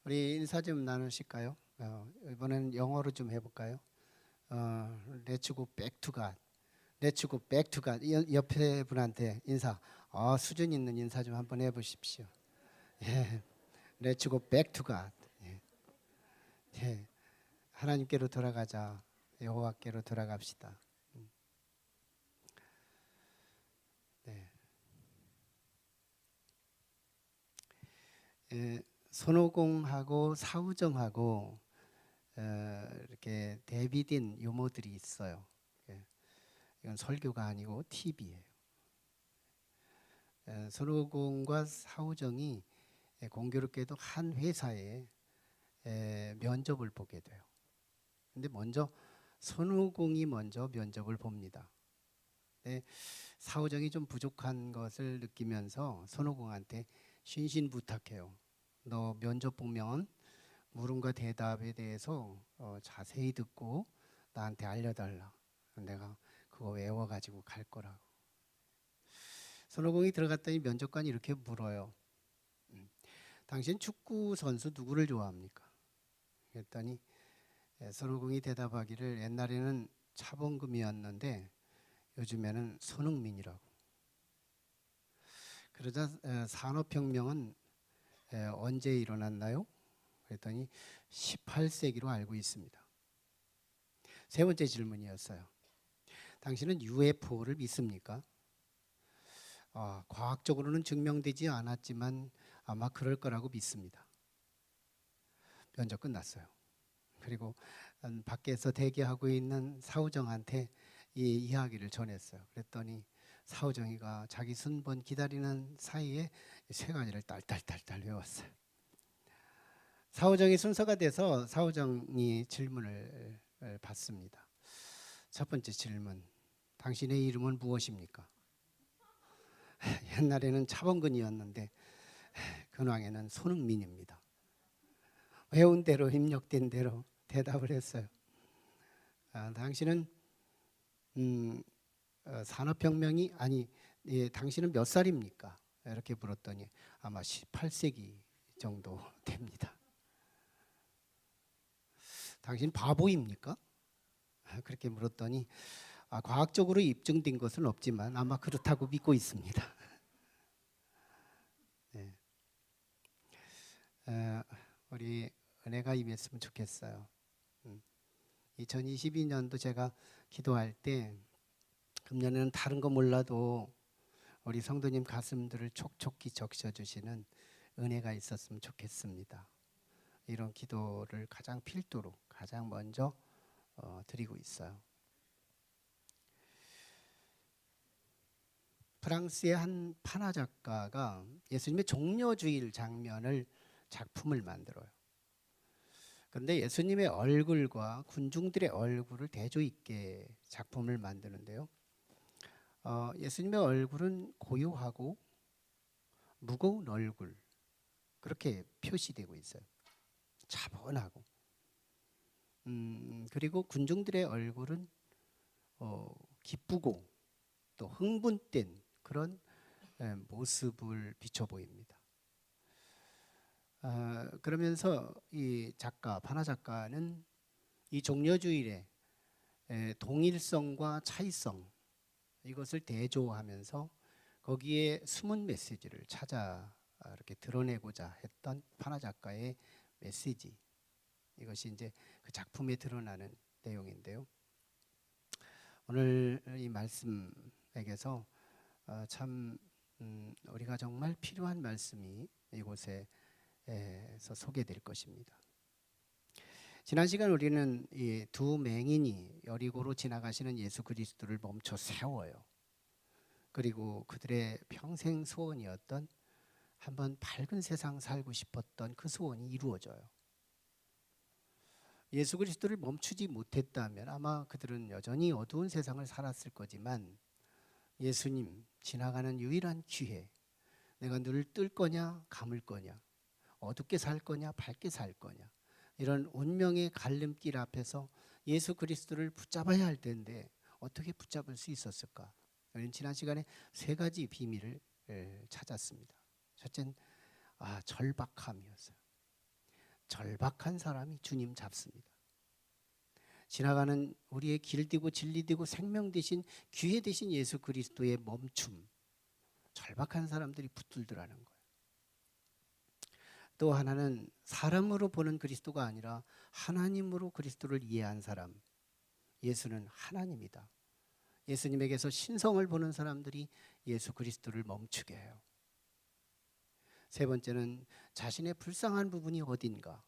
우리 인사 좀 나누실까요? 이번에는 영어로 좀 해볼까요? Let's go back to God. Let's go back to God. 옆에 분한테 인사. 수준 있는 인사 좀 한번 해보십시오. 예, Let's go back to God. 예, 예, 하나님께로 돌아가자. 여호와께로 돌아갑시다. 네. 손오공하고 사우정하고 이렇게 대비된 유모들이 있어요. 예, 이건 설교가 아니고 팁이에요. 손오공과 사우정이 공교롭게도 한 회사에 면접을 보게 돼요. 근데 먼저 손오공이 먼저 면접을 봅니다. 사우정이 좀 부족한 것을 느끼면서 손오공한테 신신부탁해요. 너 면접 보면 물음과 대답에 대해서 자세히 듣고 나한테 알려달라. 내가 그거 외워가지고 갈 거라고. 손오공이 들어갔더니 면접관이 이렇게 물어요. 당신 축구 선수 누구를 좋아합니까? 그랬더니 손오공이 대답하기를 옛날에는 차범금이었는데 요즘에는 손흥민이라고. 그러자 산업혁명은 언제 일어났나요? 그랬더니 18세기로 알고 있습니다. 세 번째 질문이었어요. 당신은 UFO를 믿습니까? 과학적으로는 증명되지 않았지만 아마 그럴 거라고 믿습니다. 면접 끝났어요. 그리고 밖에서 대기하고 있는 사우정한테 이 이야기를 전했어요. 그랬더니 사우정이가 자기 순번 기다리는 사이에 세 가지를 딸딸딸딸 외웠어요. 사우정이 순서가 돼서 사우정이 질문을 받습니다. 첫 번째 질문. 당신의 이름은 무엇입니까? 옛날에는 차범근이었는데 근황에는 손흥민입니다. 외운 대로 입력된 대로 대답을 했어요. 당신은 산업혁명이 아니 당신은 몇 살입니까? 이렇게 물었더니 아마 18세기 정도 됩니다. 당신 바보입니까? 그렇게 물었더니 과학적으로 입증된 것은 없지만 아마 그렇다고 믿고 있습니다. 네. 우리 은혜가 임했으면 좋겠어요. 2022년도 제가 기도할 때 금년에는 다른 거 몰라도 우리 성도님 가슴들을 촉촉히 적셔주시는 은혜가 있었으면 좋겠습니다. 이런 기도를 가장 필두로 가장 먼저 드리고 있어요. 프랑스의 한 판화 작가가 예수님의 종려주일 장면을 작품을 만들어요. 그런데 예수님의 얼굴과 군중들의 얼굴을 대조 있게 작품을 만드는데요. 예수님의 얼굴은 고요하고 무거운 얼굴 그렇게 표시되고 있어요. 차분하고 그리고 군중들의 얼굴은 기쁘고 또 흥분된 그런 모습을 비춰 보입니다. 그러면서 이 작가 판화 작가는 이 종려주일에 동일성과 차이성 이것을 대조하면서 거기에 숨은 메시지를 찾아 이렇게 드러내고자 했던 판화 작가의 메시지 이것이 이제 그 작품에 드러나는 내용인데요. 오늘 이 말씀에게서 참 우리가 정말 필요한 말씀이 이곳에서 소개될 것입니다. 지난 시간 우리는 이 두 맹인이 여리고로 지나가시는 예수 그리스도를 멈춰 세워요. 그리고 그들의 평생 소원이었던 한번 밝은 세상 살고 싶었던 그 소원이 이루어져요. 예수 그리스도를 멈추지 못했다면 아마 그들은 여전히 어두운 세상을 살았을 거지만 예수님 지나가는 유일한 기회, 내가 눈을 뜰 거냐 감을 거냐, 어둡게 살 거냐 밝게 살 거냐, 이런 운명의 갈림길 앞에서 예수 그리스도를 붙잡아야 할 텐데 어떻게 붙잡을 수 있었을까? 우리는 지난 시간에 세 가지 비밀을 찾았습니다. 첫째는 절박함이었어요. 절박한 사람이 주님 잡습니다. 지나가는 우리의 길 되고 진리 되고 생명 되신 기회 되신 예수 그리스도의 멈춤, 절박한 사람들이 붙들더라는 거예요. 또 하나는 사람으로 보는 그리스도가 아니라 하나님으로 그리스도를 이해한 사람. 예수는 하나님이다. 예수님에게서 신성을 보는 사람들이 예수 그리스도를 멈추게 해요. 세 번째는 자신의 불쌍한 부분이 어딘가,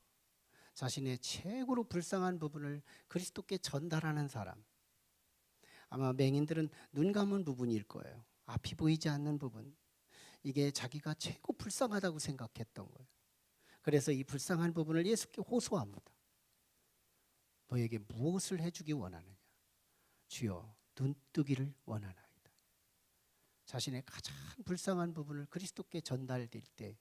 자신의 최고로 불쌍한 부분을 그리스도께 전달하는 사람. 아마 맹인들은 눈 감은 부분일 거예요. 앞이 보이지 않는 부분. 이게 자기가 최고 불쌍하다고 생각했던 거예요. 그래서 이 불쌍한 부분을 예수께 호소합니다. 너에게 무엇을 해주기 원하느냐? 주여, 눈뜨기를 원하나이다. 자신의 가장 불쌍한 부분을 그리스도께 전달될 때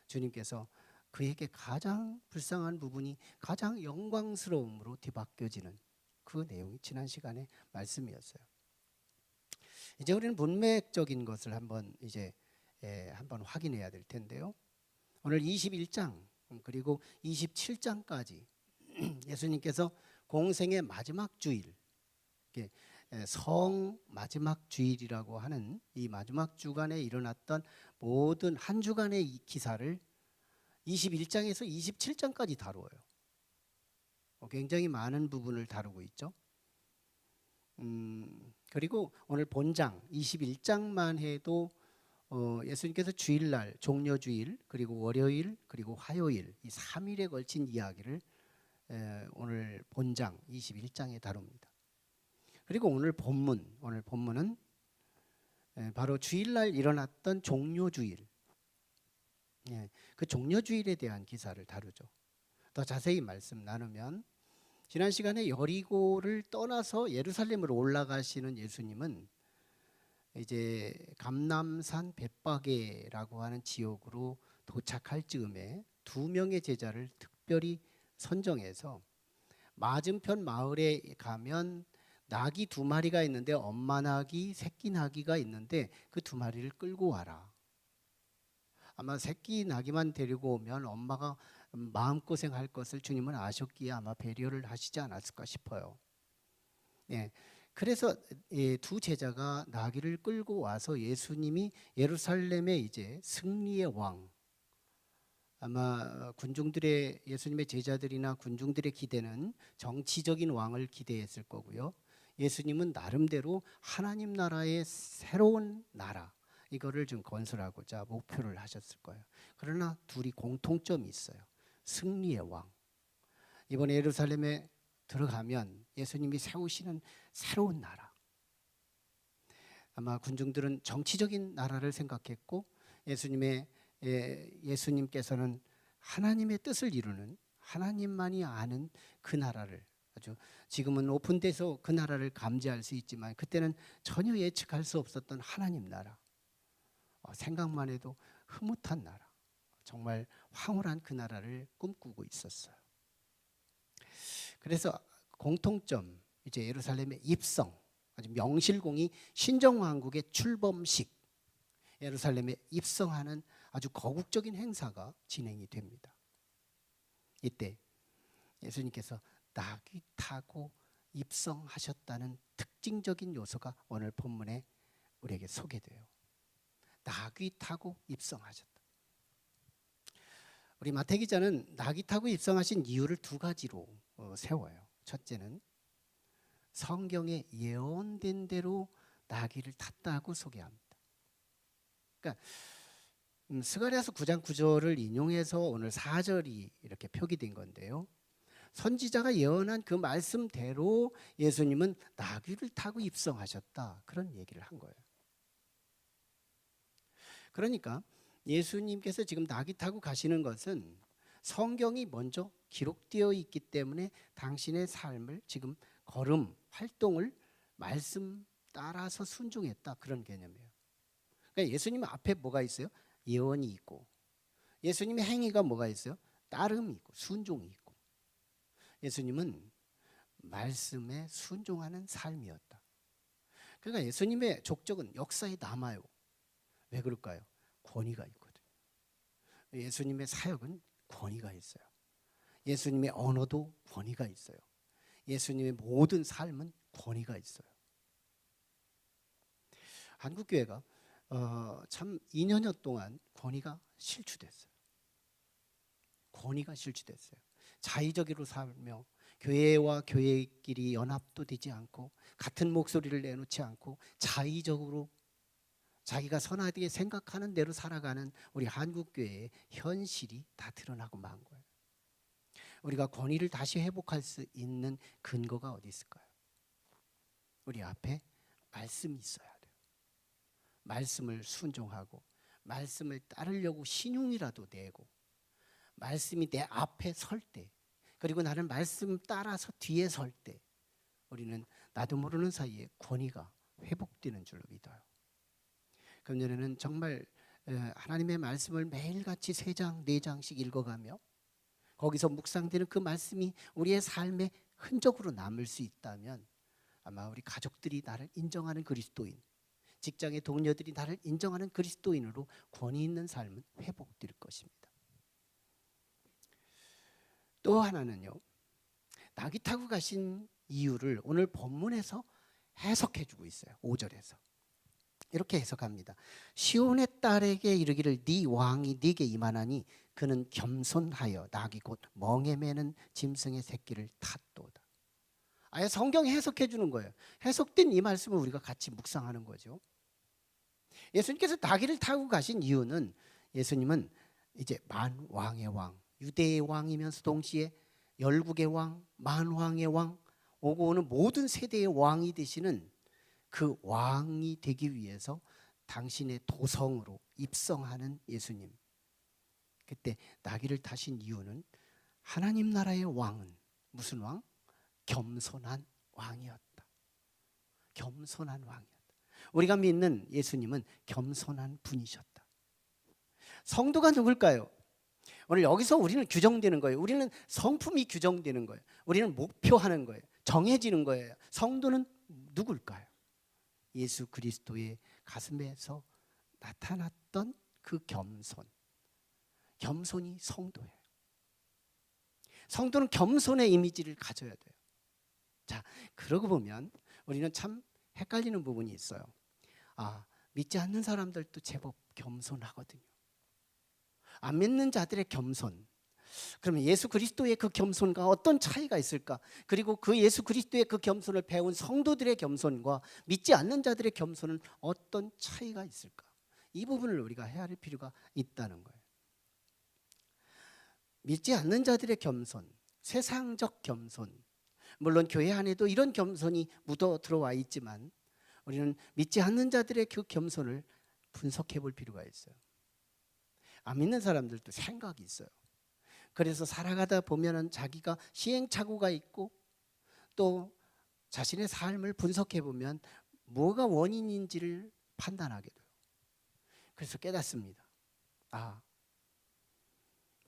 주님께서 그에게 가장 불쌍한 부분이 가장 영광스러움으로 뒤바뀌어지는 그 내용이 지난 시간의 말씀이었어요. 이제 우리는 문맥적인 것을 한번 확인해야 될 텐데요. 오늘 21장 그리고 27장까지 예수님께서 공생의 마지막 주일, 성 마지막 주일이라고 하는 이 마지막 주간에 일어났던 모든 한 주간의 이 기사를 21장에서 27장까지 다루어요. 굉장히 많은 부분을 다루고 있죠. 그리고 오늘 본장 21장만 해도 예수님께서 주일날, 종려주일, 그리고 월요일, 그리고 화요일 이 3일에 걸친 이야기를 오늘 본장 21장에 다룹니다. 그리고 오늘 본문은 바로 주일날 일어났던 종려주일, 그 종려주일에 대한 기사를 다루죠. 더 자세히 말씀 나누면 지난 시간에 여리고를 떠나서 예루살렘으로 올라가시는 예수님은 이제 감람산 벳바게라고 하는 지역으로 도착할 즈음에 2명의 제자를 특별히 선정해서 맞은편 마을에 가면 낙이 2마리가 있는데 엄마 낙이 새끼 낙이가 있는데 그 2마리를 끌고 와라. 아마 새끼 낙이만 데리고 오면 엄마가 마음고생할 것을 주님은 아셨기에 아마 배려를 하시지 않았을까 싶어요. 그래서 두 제자가 나귀를 끌고 와서 예수님이 예루살렘의 이제 승리의 왕, 아마 군중들의 예수님의 제자들이나 군중들의 기대는 정치적인 왕을 기대했을 거고요. 예수님은 나름대로 하나님 나라의 새로운 나라, 이거를 좀 건설하고자 목표를 하셨을 거예요. 그러나 둘이 공통점이 있어요. 승리의 왕. 이번에 예루살렘에 들어가면 예수님이 세우시는 새로운 나라. 아마 군중들은 정치적인 나라를 생각했고 예수님께서는 하나님의 뜻을 이루는, 하나님만이 아는 그 나라를, 아주 지금은 오픈돼서 그 나라를 감지할 수 있지만 그때는 전혀 예측할 수 없었던 하나님 나라, 생각만 해도 흐뭇한 나라, 정말 황홀한 그 나라를 꿈꾸고 있었어요. 그래서 공통점, 이제 예루살렘의 입성, 아주 명실공히 신정왕국의 출범식, 예루살렘에 입성하는 아주 거국적인 행사가 진행이 됩니다. 이때 예수님께서 나귀 타고 입성하셨다는 특징적인 요소가 오늘 본문에 우리에게 소개돼요. 나귀 타고 입성하셨다. 우리 마태 기자는 나귀 타고 입성하신 이유를 2가지로 세워요. 첫째는 성경에 예언된 대로 나귀를 탔다고 소개합니다. 그러니까 스가랴서 9장 9절을 인용해서 오늘 4절이 이렇게 표기된 건데요. 선지자가 예언한 그 말씀대로 예수님은 나귀를 타고 입성하셨다, 그런 얘기를 한 거예요. 그러니까 예수님께서 지금 나귀 타고 가시는 것은 성경이 먼저 기록되어 있기 때문에 당신의 삶을 지금 걸음, 활동을 말씀 따라서 순종했다, 그런 개념이에요. 그러니까 예수님 앞에 뭐가 있어요? 예언이 있고, 예수님의 행위가 뭐가 있어요? 따름이 있고 순종이 있고. 예수님은 말씀에 순종하는 삶이었다. 그러니까 예수님의 족적은 역사에 남아요. 왜 그럴까요? 권위가 있거든요. 예수님의 사역은 권위가 있어요. 예수님의 언어도 권위가 있어요. 예수님의 모든 삶은 권위가 있어요. 한국교회가 참 2년여 동안 권위가 실추됐어요. 권위가 실추됐어요. 자의적으로 살며 교회와 교회끼리 연합도 되지 않고 같은 목소리를 내놓지 않고 자의적으로 자기가 선하게 생각하는 대로 살아가는 우리 한국교회의 현실이 다 드러나고 만 거예요. 우리가 권위를 다시 회복할 수 있는 근거가 어디 있을까요? 우리 앞에 말씀이 있어야 돼요. 말씀을 순종하고 말씀을 따르려고 신용이라도 내고 말씀이 내 앞에 설 때, 그리고 나는 말씀 따라서 뒤에 설 때 우리는 나도 모르는 사이에 권위가 회복되는 줄로 믿어요. 금년에는 정말 하나님의 말씀을 매일같이 3장, 4장씩 읽어가며 거기서 묵상되는 그 말씀이 우리의 삶의 흔적으로 남을 수 있다면 아마 우리 가족들이 나를 인정하는 그리스도인, 직장의 동료들이 나를 인정하는 그리스도인으로 권위 있는 삶은 회복될 것입니다. 또 하나는요, 낙이 타고 가신 이유를 오늘 본문에서 해석해주고 있어요. 5절에서 이렇게 해석합니다. 시온의 딸에게 이르기를 네 왕이 네게 임하나니 그는 겸손하여 낙이 곧 멍에 매는 짐승의 새끼를 탔도다. 아예 성경 해석해 주는 거예요. 해석된 이 말씀을 우리가 같이 묵상하는 거죠. 예수님께서 나귀를 타고 가신 이유는 예수님은 이제 만왕의 왕, 유대의 왕이면서 동시에 열국의 왕, 만왕의 왕, 오고 오는 모든 세대의 왕이 되시는 그 왕이 되기 위해서 당신의 도성으로 입성하는 예수님. 그때 나귀를 타신 이유는 하나님 나라의 왕은 무슨 왕? 겸손한 왕이었다. 겸손한 왕이었다. 우리가 믿는 예수님은 겸손한 분이셨다. 성도가 누굴까요? 오늘 여기서 우리는 규정되는 거예요. 우리는 성품이 규정되는 거예요. 우리는 목표하는 거예요. 정해지는 거예요. 성도는 누굴까요? 예수 그리스도의 가슴에서 나타났던 그 겸손. 겸손이 성도예요. 성도는 겸손의 이미지를 가져야 돼요. 자, 그러고 보면 우리는 참 헷갈리는 부분이 있어요. 믿지 않는 사람들도 제법 겸손하거든요. 안 믿는 자들의 겸손. 그러면 예수 그리스도의 그 겸손과 어떤 차이가 있을까? 그리고 그 예수 그리스도의 그 겸손을 배운 성도들의 겸손과 믿지 않는 자들의 겸손은 어떤 차이가 있을까? 이 부분을 우리가 헤아릴 필요가 있다는 거예요. 믿지 않는 자들의 겸손, 세상적 겸손. 물론 교회 안에도 이런 겸손이 묻어 들어와 있지만 우리는 믿지 않는 자들의 그 겸손을 분석해 볼 필요가 있어요. 안 믿는 사람들도 생각이 있어요. 그래서 살아가다 보면은 자기가 시행착오가 있고 또 자신의 삶을 분석해 보면 뭐가 원인인지를 판단하게 돼요. 그래서 깨닫습니다.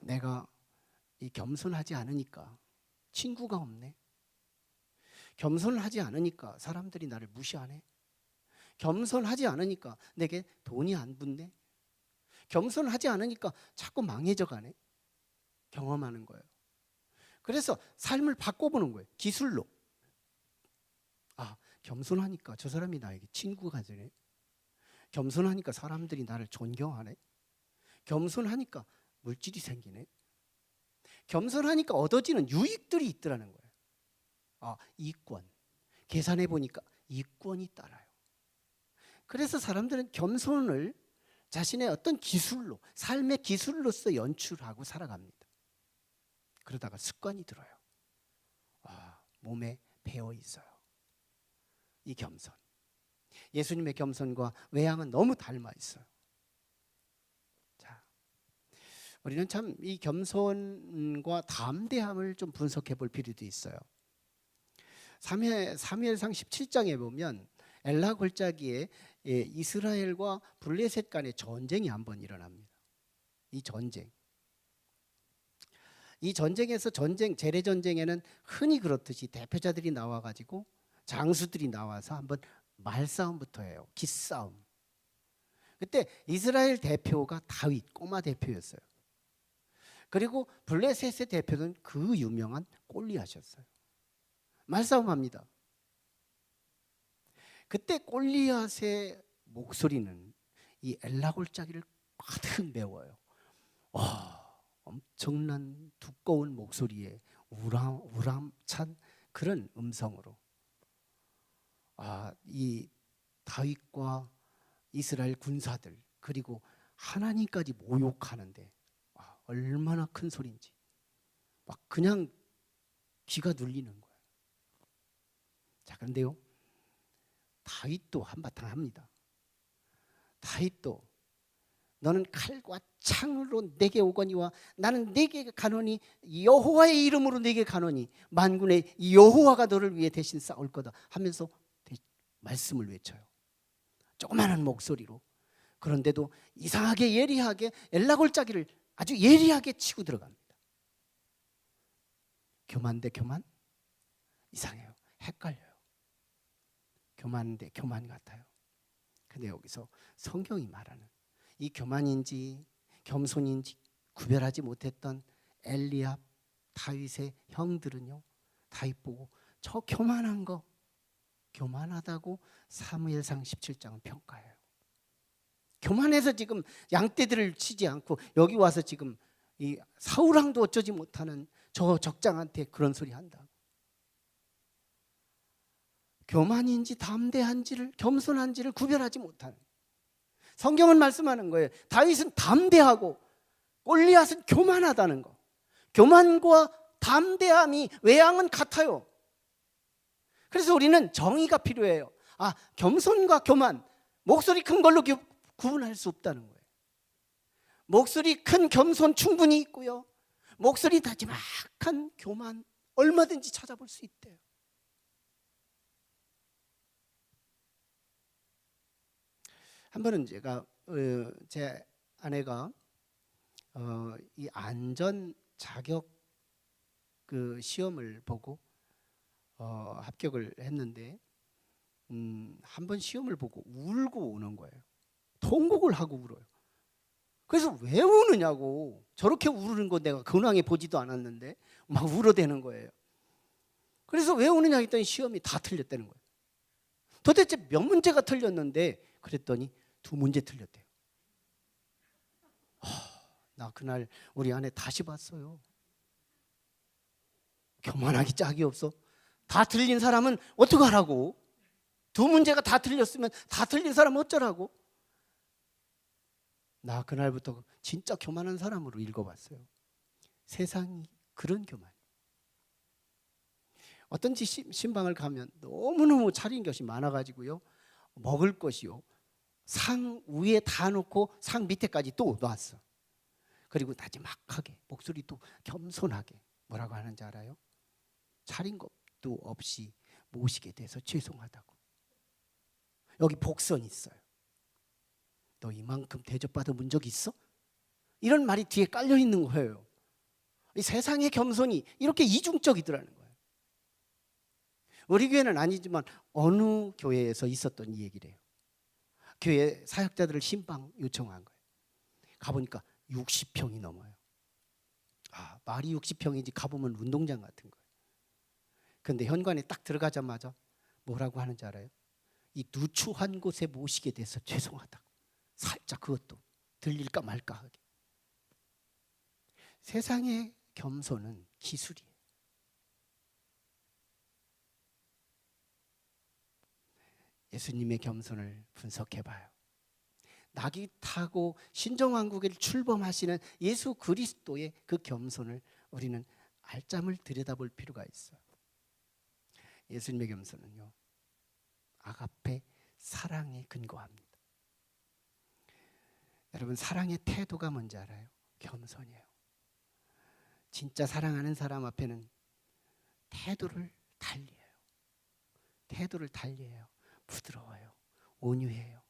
내가 이 겸손하지 않으니까 친구가 없네. 겸손하지 않으니까 사람들이 나를 무시하네. 겸손하지 않으니까 내게 돈이 안 붙네. 겸손하지 않으니까 자꾸 망해져 가네. 경험하는 거예요. 그래서 삶을 바꿔보는 거예요. 기술로. 겸손하니까 저 사람이 나에게 친구가 되네. 겸손하니까 사람들이 나를 존경하네. 겸손하니까 물질이 생기네. 겸손하니까 얻어지는 유익들이 있더라는 거예요. 이권. 계산해 보니까 이권이 따라요. 그래서 사람들은 겸손을 자신의 어떤 기술로, 삶의 기술로서 연출하고 살아갑니다. 그러다가 습관이 들어요. 몸에 배어 있어요. 이 겸손. 예수님의 겸손과 외양은 너무 닮아 있어요. 자, 우리는 참 이 겸손과 담대함을 좀 분석해 볼 필요도 있어요. 사무엘상 17장에 보면 엘라 골짜기에 이스라엘과 블레셋 간의 전쟁이 한번 일어납니다. 이 전쟁에서 재래 전쟁에는 흔히 그렇듯이 대표자들이 나와가지고 장수들이 나와서 한번 말싸움부터 해요. 기싸움. 그때 이스라엘 대표가 다윗, 꼬마 대표였어요. 그리고 블레셋의 대표는 그 유명한 골리앗이었어요. 말싸움합니다. 그때 골리앗의 목소리는 이 엘라 골짜기를 가득 메워요. 엄청난 두꺼운 목소리에 우람찬 그런 음성으로 이 다윗과 이스라엘 군사들 그리고 하나님까지 모욕하는데 얼마나 큰 소리인지 막 그냥 귀가 눌리는 거예요. 자, 그런데요, 다윗도 한바탕 합니다. 다윗도 너는 칼과 창으로 내게 오거니와 나는 내게 가노니 여호와의 이름으로 내게 가노니 만군의 여호와가 너를 위해 대신 싸울 거다 하면서 말씀을 외쳐요. 조그마한 목소리로. 그런데도 이상하게 예리하게 엘라 골짜기를 아주 예리하게 치고 들어갑니다. 교만 대 교만? 이상해요. 헷갈려요. 교만 대 교만 같아요. 근데 여기서 성경이 말하는 이 교만인지 겸손인지 구별하지 못했던 엘리압, 다윗의 형들은요, 다윗 보고 저 교만한 거 교만하다고 사무엘상 17장은 평가해요. 교만해서 지금 양떼들을 치지 않고 여기 와서 지금 이 사울왕도 어쩌지 못하는 저 적장한테 그런 소리 한다. 교만인지 담대한지를 겸손한지를 구별하지 못하는, 성경은 말씀하는 거예요. 다윗은 담대하고 골리앗은 교만하다는 거. 교만과 담대함이 외양은 같아요. 그래서 우리는 정의가 필요해요. 겸손과 교만, 목소리 큰 걸로 구분할 수 없다는 거예요. 목소리 큰 겸손 충분히 있고요, 목소리 나지막한 교만 얼마든지 찾아볼 수 있대요. 한 번은 제가 제 아내가 이 안전 자격 그 시험을 보고 합격을 했는데 한 번 시험을 보고 울고 오는 거예요. 통곡을 하고 울어요. 그래서 왜 우느냐고, 저렇게 우는 거 내가 근황에 보지도 않았는데 막 울어대는 거예요. 그래서 왜 우느냐 했더니 시험이 다 틀렸다는 거예요. 도대체 몇 문제가 틀렸는데 그랬더니 2문제 틀렸대요. 나 그날 우리 아내 다시 봤어요. 교만하기 짝이 없어. 다 틀린 사람은 어떡하라고? 2문제가 다 틀렸으면 다 틀린 사람은 어쩌라고? 나 그날부터 진짜 교만한 사람으로 읽어봤어요. 세상이 그런 교만. 어떤 신방을 가면 너무너무 차린 것이 많아가지고요, 먹을 것이요, 상 위에 다 놓고 상 밑에까지 또 놨어. 그리고 나지막하게 목소리도 겸손하게 뭐라고 하는지 알아요? 차린 것도 없이 모시게 돼서 죄송하다고. 여기 복선 있어요. 너 이만큼 대접받아 본 적 있어? 이런 말이 뒤에 깔려 있는 거예요. 이 세상의 겸손이 이렇게 이중적이더라는 거예요. 우리 교회는 아니지만 어느 교회에서 있었던 이 얘기래요. 교회 사역자들을 신방 요청한 거예요. 가보니까 60평이 넘어요. 말이 60평이지 가보면 운동장 같은 거예요. 그런데 현관에 딱 들어가자마자 뭐라고 하는지 알아요? 이 누추한 곳에 모시게 돼서 죄송하다고. 살짝 그것도 들릴까 말까 하게. 세상의 겸손은 기술이에요. 예수님의 겸손을 분석해봐요. 낙이 타고 신정왕국에 출범하시는 예수 그리스도의 그 겸손을 우리는 알짬을 들여다볼 필요가 있어요. 예수님의 겸손은요, 아가페 사랑에 근거합니다. 여러분, 사랑의 태도가 뭔지 알아요? 겸손이에요. 진짜 사랑하는 사람 앞에는 태도를 달리해요. 태도를 달리해요. 부드러워요. 온유해요.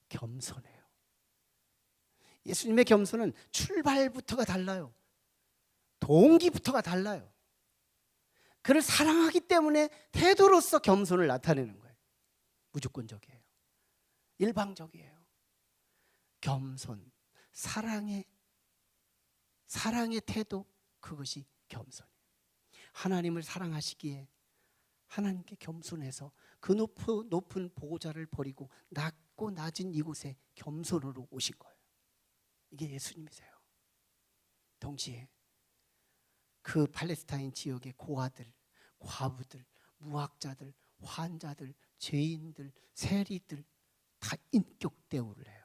겸손해요. 예수님의 겸손은 출발부터가 달라요. 동기부터가 달라요. 그를 사랑하기 때문에 태도로서 겸손을 나타내는 거예요. 무조건적이에요. 일방적이에요. 겸손, 사랑의 사랑의 태도, 그것이 겸손이에요. 하나님을 사랑하시기에 하나님께 겸손해서 그 높은 보호자를 버리고 낮고 낮은 이곳에 겸손으로 오신 거예요. 이게 예수님이세요. 동시에 그 팔레스타인 지역의 고아들, 과부들, 무학자들, 환자들, 죄인들, 세리들 다 인격 대우를 해요.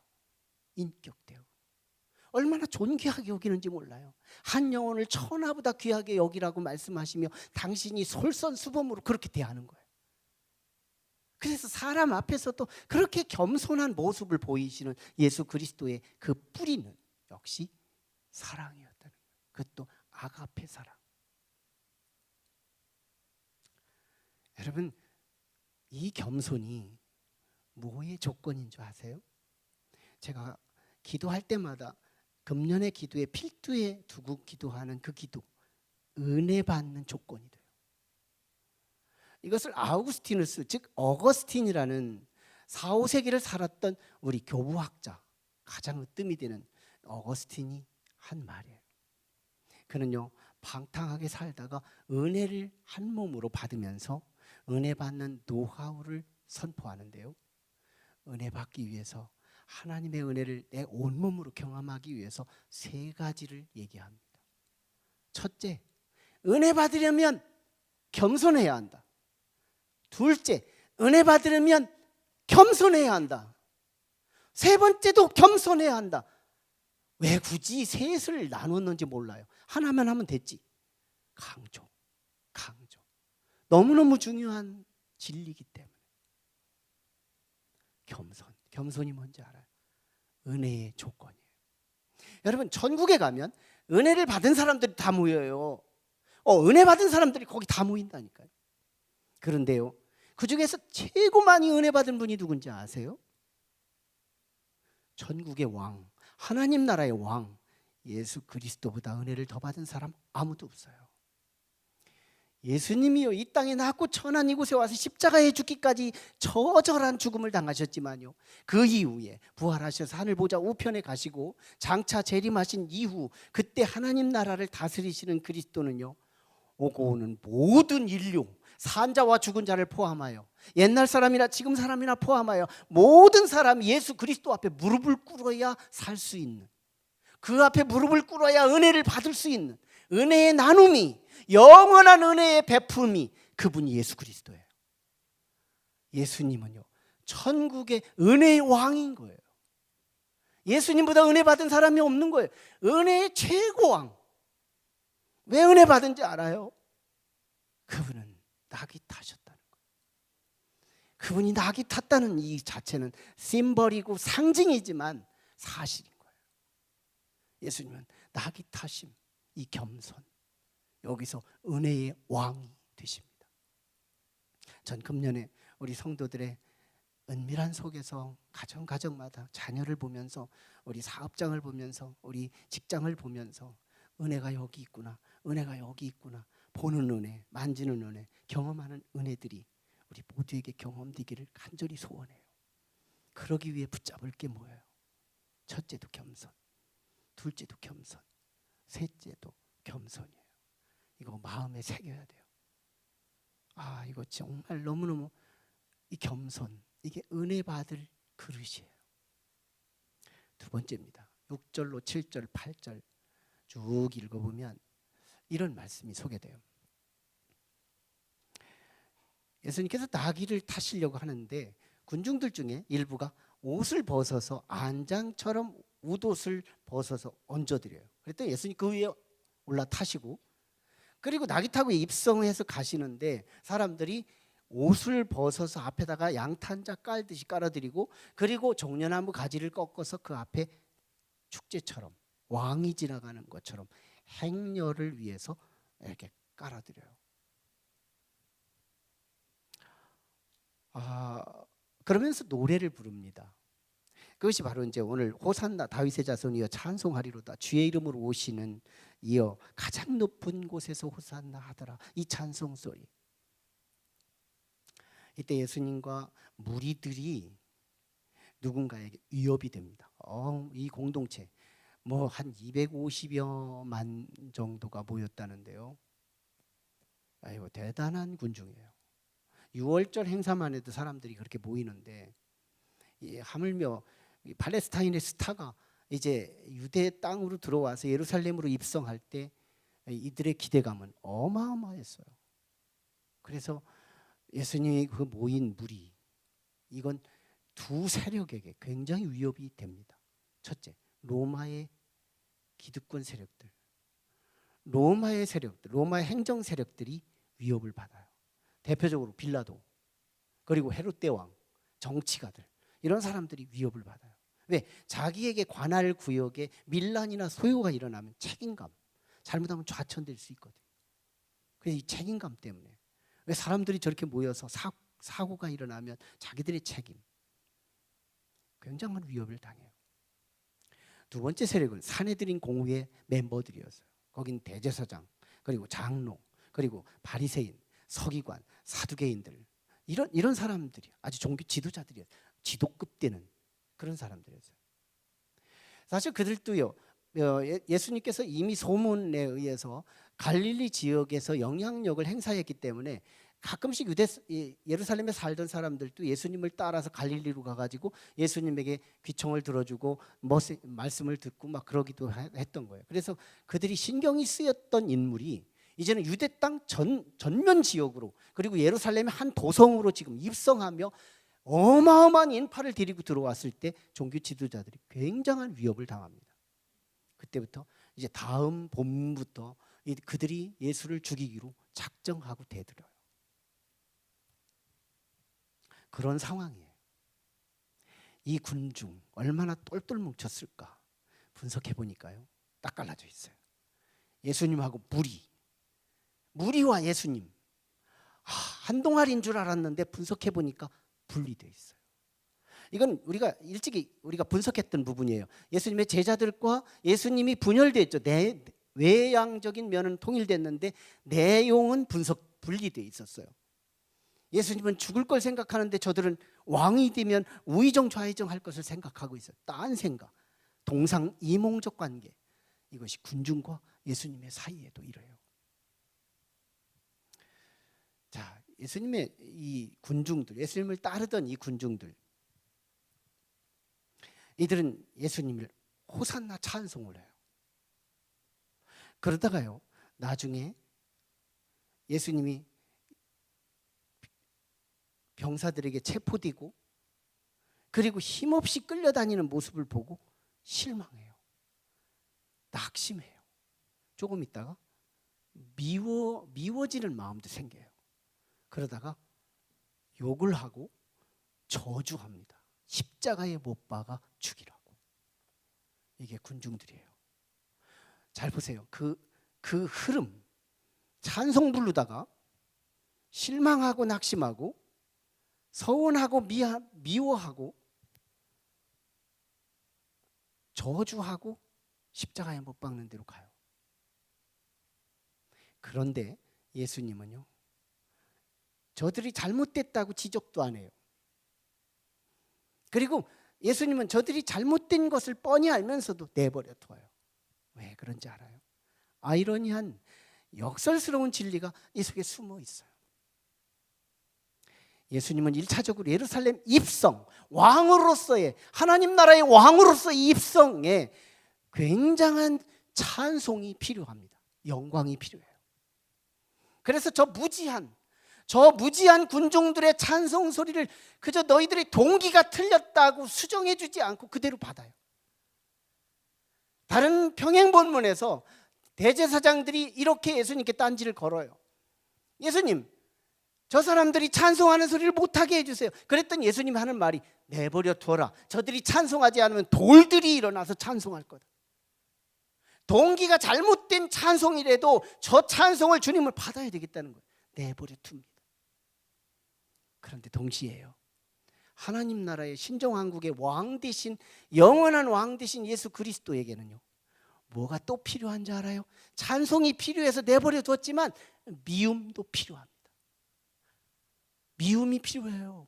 인격 대우. 얼마나 존귀하게 여기는지 몰라요. 한 영혼을 천하보다 귀하게 여기라고 말씀하시며 당신이 솔선수범으로 그렇게 대하는 거예요. 그래서 사람 앞에서도 그렇게 겸손한 모습을 보이시는 예수 그리스도의 그 뿌리는 역시 사랑이었다는 거예요. 그것도 아가페 사랑. 여러분, 이 겸손이 뭐의 조건인 줄 아세요? 제가 기도할 때마다 금년의 기도에 필두에 두고 기도하는 그 기도, 은혜 받는 조건이 돼요. 이것을 아우구스티누스, 즉 어거스틴이라는 4, 5세기를 살았던 우리 교부학자, 가장 으뜸이 되는 어거스틴이 한 말이에요. 그는요, 방탕하게 살다가 은혜를 한 몸으로 받으면서 은혜 받는 노하우를 선포하는데요, 은혜 받기 위해서, 하나님의 은혜를 내 온몸으로 경험하기 위해서 3가지를 얘기합니다. 첫째, 은혜 받으려면 겸손해야 한다. 둘째, 은혜 받으려면 겸손해야 한다. 세 번째도 겸손해야 한다. 왜 굳이 셋을 나눴는지 몰라요. 하나만 하면 됐지. 강조. 너무너무 중요한 진리이기 때문에. 겸손이 뭔지 알아요? 은혜의 조건이에요. 여러분, 전국에 가면 은혜를 받은 사람들이 다 모여요. 은혜 받은 사람들이 거기 다 모인다니까요. 그런데요, 그 중에서 최고 많이 은혜 받은 분이 누군지 아세요? 전국의 왕, 하나님 나라의 왕, 예수 그리스도보다 은혜를 더 받은 사람 아무도 없어요. 예수님이요, 이 땅에 낳고 천한 이곳에 와서 십자가에 죽기까지 처절한 죽음을 당하셨지만요, 그 이후에 부활하셔서 하늘 보좌 우편에 가시고 장차 재림하신 이후 그때 하나님 나라를 다스리시는 그리스도는요, 오고 오는 모든 인류, 산자와 죽은 자를 포함하여 옛날 사람이나 지금 사람이나 포함하여 모든 사람이 예수 그리스도 앞에 무릎을 꿇어야 살 수 있는, 그 앞에 무릎을 꿇어야 은혜를 받을 수 있는 은혜의 나눔이, 영원한 은혜의 베품이 그분이 예수 그리스도예요. 예수님은요, 천국의 은혜의 왕인 거예요. 예수님보다 은혜 받은 사람이 없는 거예요. 은혜의 최고왕. 왜 은혜 받은지 알아요? 그분은 낙이 타셨다는 거예요. 그분이 낙이 탔다는 이 자체는 심벌이고 상징이지만 사실인 거예요. 예수님은 낙이 타심, 이 겸손, 여기서 은혜의 왕이 되십니다. 전 금년에 우리 성도들의 은밀한 속에서 가정마다 자녀를 보면서, 우리 사업장을 보면서, 우리 직장을 보면서 은혜가 여기 있구나, 은혜가 여기 있구나, 보는 은혜, 만지는 은혜, 경험하는 은혜들이 우리 모두에게 경험되기를 간절히 소원해요. 그러기 위해 붙잡을 게 뭐예요? 첫째도 겸손, 둘째도 겸손, 셋째도 겸손이에요. 이거 마음에 새겨야 돼요. 이거 정말 너무너무, 이 겸손, 이게 은혜 받을 그릇이에요. 두 번째입니다. 6절로 7절, 8절 쭉 읽어보면 이런 말씀이 소개돼요. 예수님께서 나귀를 타시려고 하는데 군중들 중에 일부가 옷을 벗어서 안장처럼 웃옷을 벗어서 얹어드려요. 그랬더니 예수님 그 위에 올라타시고, 그리고 나귀 타고 입성해서 가시는데 사람들이 옷을 벗어서 앞에다가 양탄자 깔듯이 깔아드리고, 그리고 종려나무 가지를 꺾어서 그 앞에 축제처럼 왕이 지나가는 것처럼 행렬을 위해서 이렇게 깔아드려요. 그러면서 노래를 부릅니다. 그것이 바로 이제 오늘 호산나 다윗의 자손이여 찬송하리로다, 주의 이름으로 오시는 이여 가장 높은 곳에서 호산나 하더라, 이 찬송 소리. 이때 예수님과 무리들이 누군가에게 위협이 됩니다. 이 공동체, 뭐 한 250여만 정도가 모였다는데요. 아이고, 대단한 군중이에요. 6월절 행사만 해도 사람들이 그렇게 모이는데, 하물며 팔레스타인의 스타가 이제 유대 땅으로 들어와서 예루살렘으로 입성할 때 이들의 기대감은 어마어마했어요. 그래서 예수님이 그 모인 무리, 이건 두 세력에게 굉장히 위협이 됩니다. 첫째, 로마의 기득권 세력들, 로마의 세력들, 로마의 행정 세력들이 위협을 받아요. 대표적으로 빌라도, 그리고 헤롯 대왕, 정치가들, 이런 사람들이 위협을 받아요. 왜? 자기에게 관할 구역에 밀란이나 소요가 일어나면 책임감, 잘못하면 좌천될 수 있거든요. 그래서 이 책임감 때문에, 왜 사람들이 저렇게 모여서 사고가 일어나면 자기들의 책임, 굉장한 위협을 당해요. 두 번째 세력은 사내들인 공회의 멤버들이었어요. 거긴 대제사장, 그리고 장로, 그리고 바리새인, 서기관, 사두개인들, 이런 사람들이 아주 종교 지도자들이었어요. 지도급 되는 그런 사람들이었어요. 사실 그들도요, 예수님께서 이미 소문에 의해서 갈릴리 지역에서 영향력을 행사했기 때문에 가끔씩 예루살렘에 살던 사람들도 예수님을 따라서 갈릴리로 가가지고 예수님에게 귀청을 들어주고 말씀을 듣고 막 그러기도 했던 거예요. 그래서 그들이 신경이 쓰였던 인물이 이제는 유대 땅 전면 지역으로, 그리고 예루살렘의 한 도성으로 지금 입성하며 어마어마한 인파를 데리고 들어왔을 때 종교 지도자들이 굉장한 위협을 당합니다. 그때부터 이제 다음 봄부터 그들이 예수를 죽이기로 작정하고 대들어요. 그런 상황이에요. 이 군중 얼마나 똘똘 뭉쳤을까 분석해 보니까요, 딱 갈라져 있어요. 예수님하고 무리와 예수님, 한 동아리인 줄 알았는데 분석해 보니까 분리되어 있어요. 이건 일찍이 우리가 분석했던 부분이에요. 예수님의 제자들과 예수님이 분열됐죠. 외양적인 면은 통일됐는데 내용은 분리되어 있었어요. 예수님은 죽을 걸 생각하는데 저들은 왕이 되면 우의정 좌의정 할 것을 생각하고 있어요. 딴 생각, 동상이몽적 관계, 이것이 군중과 예수님의 사이에도 이래요. 자, 예수님의 이 군중들, 예수님을 따르던 이 군중들, 이들은 예수님을 호산나 찬송을 해요. 그러다가요, 나중에 예수님이 병사들에게 체포되고 그리고 힘없이 끌려다니는 모습을 보고 실망해요. 낙심해요. 조금 있다가 미워지는 마음도 생겨요. 그러다가 욕을 하고 저주합니다. 십자가에 못 박아 죽이라고. 이게 군중들이에요. 잘 보세요. 그 흐름, 찬송 부르다가 실망하고 낙심하고 서운하고 미워하고 저주하고 십자가에 못 박는 데로 가요. 그런데 예수님은요, 저들이 잘못됐다고 지적도 안 해요. 그리고 예수님은 저들이 잘못된 것을 뻔히 알면서도 내버려 둬요. 왜 그런지 알아요? 아이러니한 역설스러운 진리가 이 속에 숨어 있어요. 예수님은 1차적으로 예루살렘 입성, 왕으로서의, 하나님 나라의 왕으로서의 입성에 굉장한 찬송이 필요합니다. 영광이 필요해요. 그래서 저 무지한 군중들의 찬송 소리를 그저 너희들의 동기가 틀렸다고 수정해 주지 않고 그대로 받아요. 다른 평행 본문에서 대제사장들이 이렇게 예수님께 딴지를 걸어요. 예수님, 저 사람들이 찬송하는 소리를 못하게 해주세요. 그랬더니 예수님이 하는 말이 내버려 두어라. 저들이 찬송하지 않으면 돌들이 일어나서 찬송할 거다. 동기가 잘못된 찬송이라도 저 찬송을 주님을 받아야 되겠다는 거예요. 내버려 둡니다. 그런데 동시에요, 하나님 나라의 신정왕국의 왕 되신, 영원한 왕 되신 예수 그리스도에게는요, 뭐가 또 필요한지 알아요? 찬송이 필요해서 내버려 뒀지만 미움도 필요합니다. 미움이 필요해요.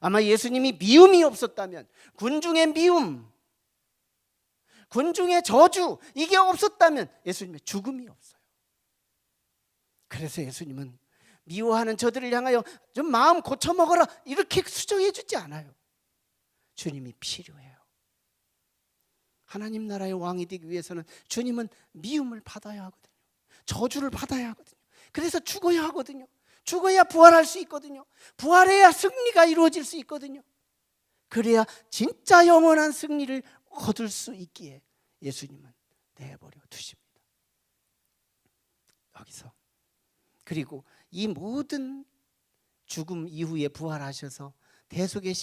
아마 예수님이 미움이 없었다면, 군중의 미움, 군중의 저주 이게 없었다면 예수님의 죽음이 없어요. 그래서 예수님은 미워하는 저들을 향하여 좀 마음 고쳐먹어라 이렇게 수정해 주지 않아요. 주님이 필요해요. 하나님 나라의 왕이 되기 위해서는 주님은 미움을 받아야 하거든요. 저주를 받아야 하거든요. 그래서 죽어야 하거든요. 죽어야 부활할 수 있거든요. 부활해야 승리가 이루어질 수 있거든요. 그래야 진짜 영원한 승리를 거둘 수 있기에 예수님은 내버려 두십니다. 여기서 그리고 이 모든 죽음 이후에 부활하셔서 대속의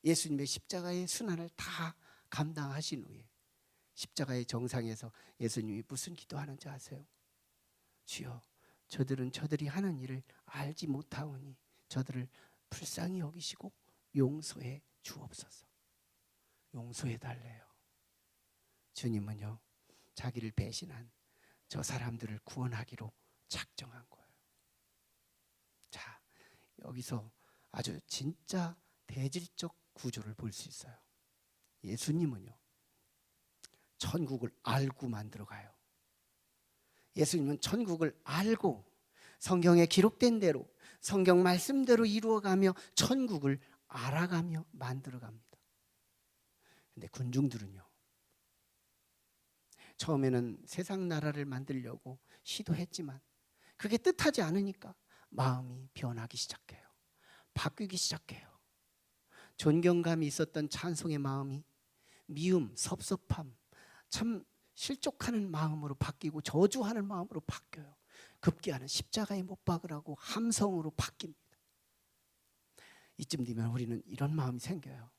예수님의 십자가의 순환을 다 감당하신 후에 십자가의 정상에서 예수님이 무슨 기도하는지 아세요? 주여, 저들은 저들이 하는 일을 알지 못하오니 저들을 불쌍히 여기시고 용서해 주옵소서. 용서해 달래요. 주님은요, 자기를 배신한 저 사람들을 구원하기로 작정한 거예요. 자, 여기서 아주 진짜 대질적 구조를 볼 수 있어요. 예수님은요, 천국을 알고 만들어 가요. 예수님은 천국을 알고 성경에 기록된 대로 성경 말씀대로 이루어가며 천국을 알아가며 만들어 갑니다. 근데 군중들은요, 처음에는 세상 나라를 만들려고 시도했지만 그게 뜻하지 않으니까 마음이 변하기 시작해요. 바뀌기 시작해요. 존경감이 있었던 찬송의 마음이 미움, 섭섭함, 참 실족하는 마음으로 바뀌고 저주하는 마음으로 바뀌어요. 급기야는 십자가에 못 박으라고 함성으로 바뀝니다. 이쯤 되면 우리는 이런 마음이 생겨요.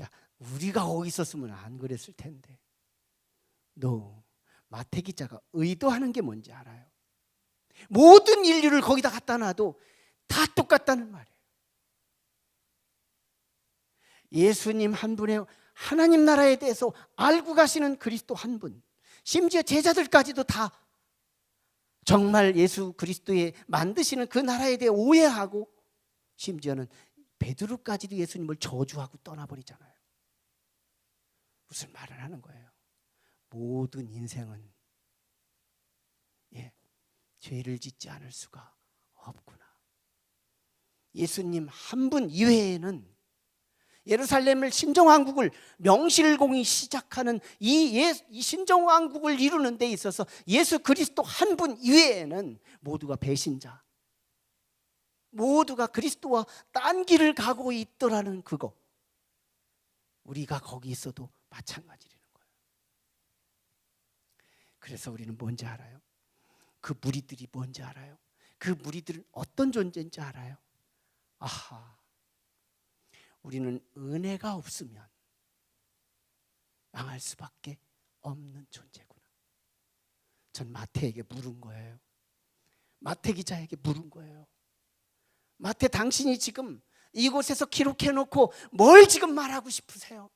야, 우리가 거기 있었으면 안 그랬을 텐데. 너 마태 기자가 의도하는 게 뭔지 알아요? 모든 인류를 거기다 갖다 놔도 다 똑같다는 말이에요. 예수님 한 분의 하나님 나라에 대해서 알고 가시는 그리스도 한 분, 심지어 제자들까지도 다 정말 예수 그리스도의 만드시는 그 나라에 대해 오해하고 심지어는 베드로까지도 예수님을 저주하고 떠나버리잖아요. 무슨 말을 하는 거예요? 모든 인생은 죄를 짓지 않을 수가 없구나. 예수님 한 분 이외에는 예루살렘을 신정왕국을 명실공히 시작하는 이 신정왕국을 이루는 데 있어서 예수 그리스도 한 분 이외에는 모두가 배신자, 모두가 그리스도와 딴 길을 가고 있더라는 그거, 우리가 거기 있어도 마찬가지라는 거예요. 그래서 우리는 뭔지 알아요? 그 무리들이 뭔지 알아요? 그 무리들은 어떤 존재인지 알아요? 아하, 우리는 은혜가 없으면 망할 수밖에 없는 존재구나. 전 마태에게 물은 거예요. 마태 기자에게 물은 거예요. 마태, 당신이 지금 이곳에서 기록해놓고 뭘 지금 말하고 싶으세요?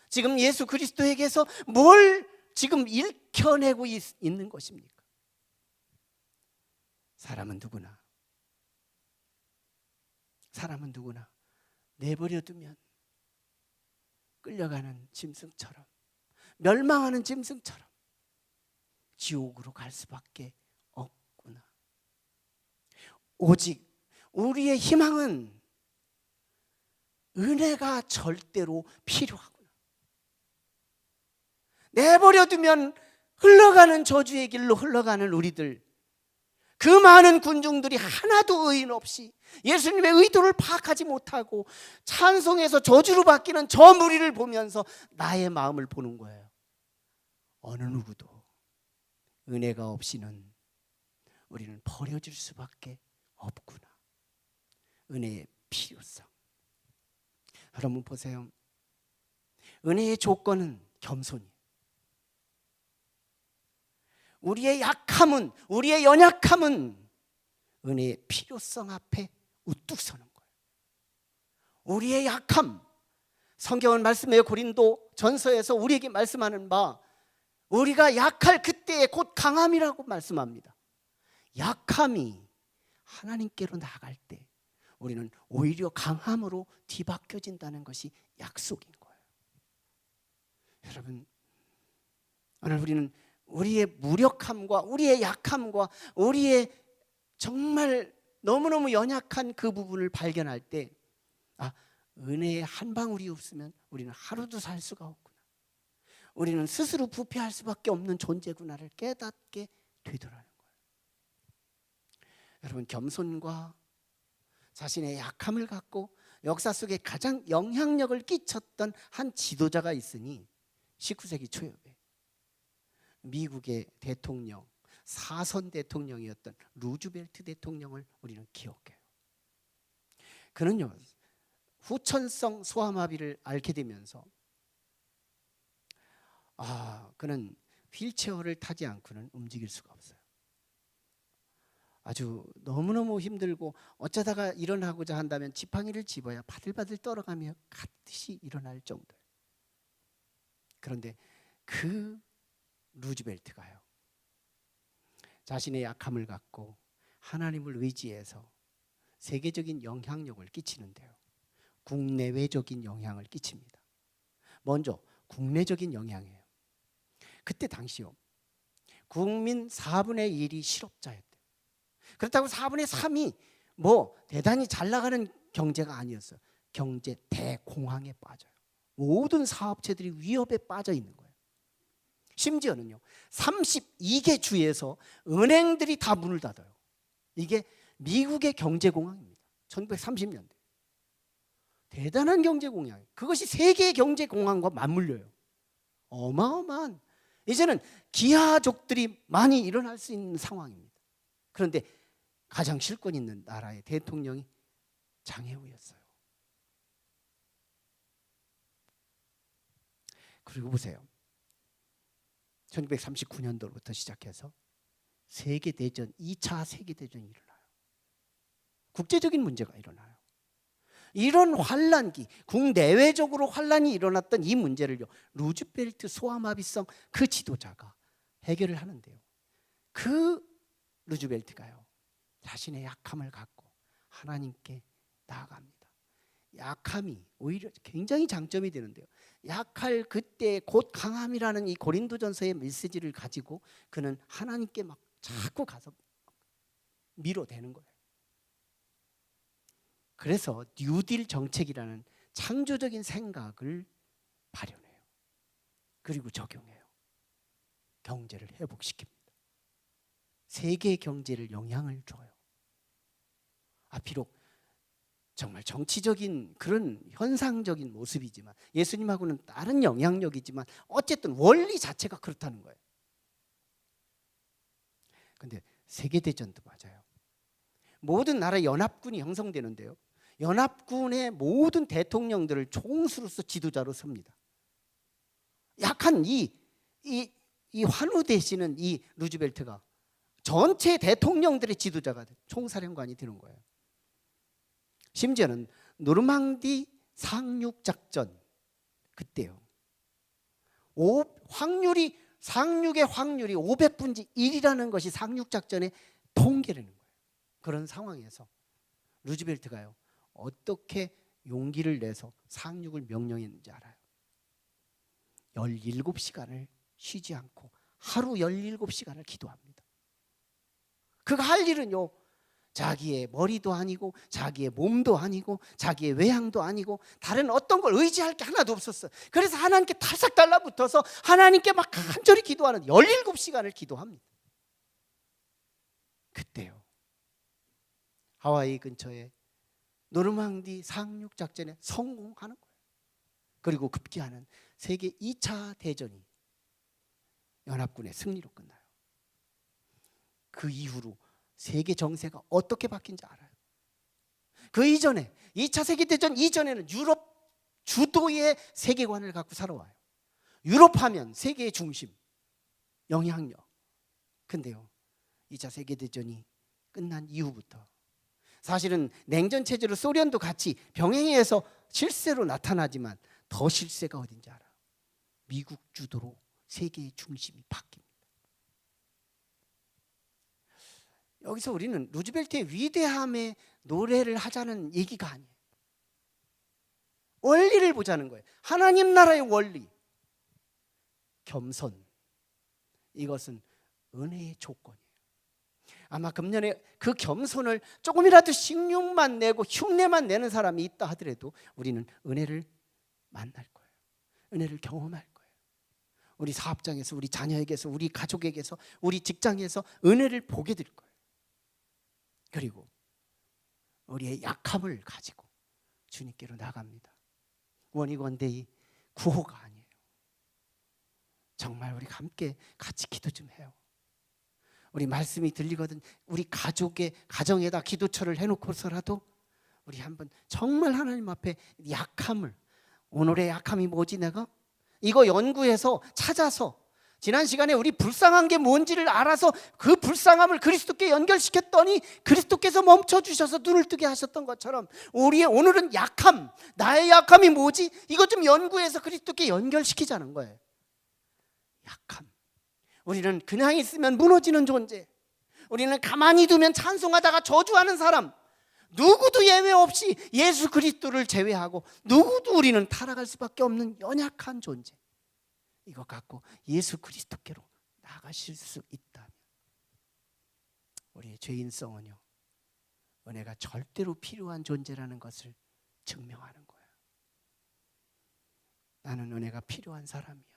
지금 예수 그리스도에게서 뭘 지금 읽혀내고 있는 것입니까? 사람은 누구나 내버려두면 끌려가는 짐승처럼, 멸망하는 짐승처럼 지옥으로 갈 수밖에 없구나. 오직 우리의 희망은 은혜가 절대로 필요하구나. 내버려두면 흘러가는 저주의 길로 흘러가는 우리들, 그 많은 군중들이 하나도 의인 없이 예수님의 의도를 파악하지 못하고 찬송에서 저주로 바뀌는 저 무리를 보면서 나의 마음을 보는 거예요. 어느 누구도 은혜가 없이는 우리는 버려질 수밖에 없구나. 은혜의 필요성. 여러분 보세요. 은혜의 조건은 겸손이에요. 우리의 약함은, 우리의 연약함은 은혜의 필요성 앞에 우뚝 서는 거예요. 우리의 약함, 성경은 말씀해요. 고린도 전서에서 우리에게 말씀하는 바, 우리가 약할 그때에 곧 강함이라고 말씀합니다. 약함이 하나님께로 나아갈 때 우리는 오히려 강함으로 뒤바뀌어진다는 것이 약속인 거예요. 여러분, 오늘 우리는 우리의 무력함과 우리의 약함과 우리의 정말 너무너무 연약한 그 부분을 발견할 때, 아, 은혜의 한 방울이 없으면 우리는 하루도 살 수가 없구나, 우리는 스스로 부패할 수밖에 없는 존재구나를 깨닫게 되더라는 거예요. 여러분, 겸손과 자신의 약함을 갖고 역사 속에 가장 영향력을 끼쳤던 한 지도자가 있으니 19세기 초엽에 미국의 대통령, 사선 대통령이었던 루즈벨트 대통령을 우리는 기억해요. 그는요, 후천성 소아마비를 앓게 되면서 그는 휠체어를 타지 않고는 움직일 수가 없어요. 아주 너무너무 힘들고 어쩌다가 일어나고자 한다면 지팡이를 집어야 바들바들 떨어가며 갓듯이 일어날 정도예요. 그런데 그 루즈벨트가요, 자신의 약함을 갖고 하나님을 의지해서 세계적인 영향력을 끼치는데요, 국내외적인 영향을 끼칩니다. 먼저 국내적인 영향이에요. 그때 당시요, 국민 4분의 1이 실업자였대요. 그렇다고 4분의 3이 뭐 대단히 잘 나가는 경제가 아니었어요. 경제 대공황에 빠져요. 모든 사업체들이 위협에 빠져 있는 거예요. 심지어는요, 32개 주에서 은행들이 다 문을 닫아요. 이게 미국의 경제공황입니다. 1930년대. 대단한 경제공황이에요. 그것이 세계의 경제공황과 맞물려요. 어마어마한, 이제는 기아족들이 많이 일어날 수 있는 상황입니다. 그런데 가장 실권 있는 나라의 대통령이 장애우였어요. 그리고 보세요, 1939년도부터 시작해서 세계대전, 2차 세계대전이 일어나요. 국제적인 문제가 일어나요. 이런 환란기, 국내외적으로 환란이 일어났던 이 문제를요, 루즈벨트 소아마비성 그 지도자가 해결을 하는데요, 그 루즈벨트가요, 자신의 약함을 갖고 하나님께 나아갑니다. 약함이 오히려 굉장히 장점이 되는데요, 약할 그때 곧 강함이라는 이 고린도전서의 메시지를 가지고 그는 하나님께 막 자꾸 가서 밀어대는 거예요. 그래서 뉴딜 정책이라는 창조적인 생각을 발현해요. 그리고 적용해요. 경제를 회복시킵니다. 세계 경제를 영향을 줘요. 비록 정말 정치적인 그런 현상적인 모습이지만, 예수님하고는 다른 영향력이지만 어쨌든 원리 자체가 그렇다는 거예요. 그런데 세계대전도 맞아요. 모든 나라 연합군이 형성되는데요, 연합군의 모든 대통령들을 총수로서 지도자로 섭니다. 약한 이 환우 되시는 이 루즈벨트가 전체 대통령들의 지도자가 총사령관이 되는 거예요. 심지어는 노르망디 상륙작전, 그때요, 상륙의 확률이 500분의 1이라는 것이 상륙작전의 통계라는 거예요. 그런 상황에서 루즈벨트가요, 어떻게 용기를 내서 상륙을 명령했는지 알아요. 17시간을 쉬지 않고 하루 17시간을 기도합니다. 그가 할 일은요, 자기의 머리도 아니고 자기의 몸도 아니고 자기의 외양도 아니고 다른 어떤 걸 의지할 게 하나도 없었어요. 그래서 하나님께 탈싹 달라붙어서 하나님께 막 간절히 기도하는 17시간을 기도합니다. 그때요, 하와이 근처에 노르망디 상륙 작전에 성공하는 거예요. 그리고 급기야는 세계 2차 대전이 연합군의 승리로 끝나요. 그 이후로 세계 정세가 어떻게 바뀐지 알아요. 그 이전에 2차 세계대전 이전에는 유럽 주도의 세계관을 갖고 살아와요. 유럽하면 세계의 중심, 영향력. 근데요, 2차 세계대전이 끝난 이후부터 사실은 냉전 체제로 소련도 같이 병행해서 실세로 나타나지만 더 실세가 어딘지 알아요. 미국 주도로 세계의 중심이 바뀝니다. 여기서 우리는 루즈벨트의 위대함의 노래를 하자는 얘기가 아니에요. 원리를 보자는 거예요. 하나님 나라의 원리. 겸손, 이것은 은혜의 조건이에요. 아마 금년에 그 겸손을 조금이라도 식욕만 내고 흉내만 내는 사람이 있다 하더라도 우리는 은혜를 만날 거예요. 은혜를 경험할 거예요. 우리 사업장에서, 우리 자녀에게서, 우리 가족에게서, 우리 직장에서 은혜를 보게 될 거예요. 그리고 우리의 약함을 가지고 주님께로 나갑니다. 원이건대이 구호가 아니에요. 정말 우리가 함께 같이 기도 좀 해요. 우리 말씀이 들리거든 우리 가정에다 기도처를 해놓고서라도 우리 한번 정말 하나님 앞에 약함을, 오늘의 약함이 뭐지 내가? 이거 연구해서 찾아서 지난 시간에 우리 불쌍한 게 뭔지를 알아서 그 불쌍함을 그리스도께 연결시켰더니 그리스도께서 멈춰주셔서 눈을 뜨게 하셨던 것처럼 우리의 오늘은 약함, 나의 약함이 뭐지? 이거 좀 연구해서 그리스도께 연결시키자는 거예요. 약함. 우리는 그냥 있으면 무너지는 존재, 우리는 가만히 두면 찬송하다가 저주하는 사람, 누구도 예외 없이 예수 그리스도를 제외하고 누구도 우리는 타락할 수밖에 없는 연약한 존재. 이것 갖고 예수 그리스도께로 나가실 수 있다면 우리의 죄인성은요, 은혜가 절대로 필요한 존재라는 것을 증명하는 거예요. 나는 은혜가 필요한 사람이야.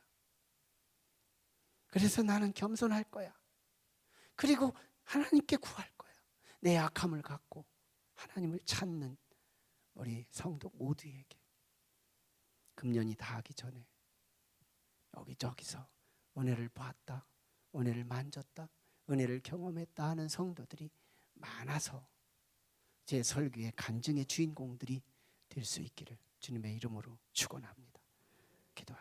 그래서 나는 겸손할 거야. 그리고 하나님께 구할 거야. 내 약함을 갖고 하나님을 찾는 우리 성도 모두에게 금년이 다 하기 전에 여기저기서 은혜를 봤다, 은혜를 만졌다, 은혜를 경험했다 하는 성도들이 많아서 제 설교의 간증의 주인공들이 될 수 있기를 주님의 이름으로 축원합니다. 기도하겠습니다.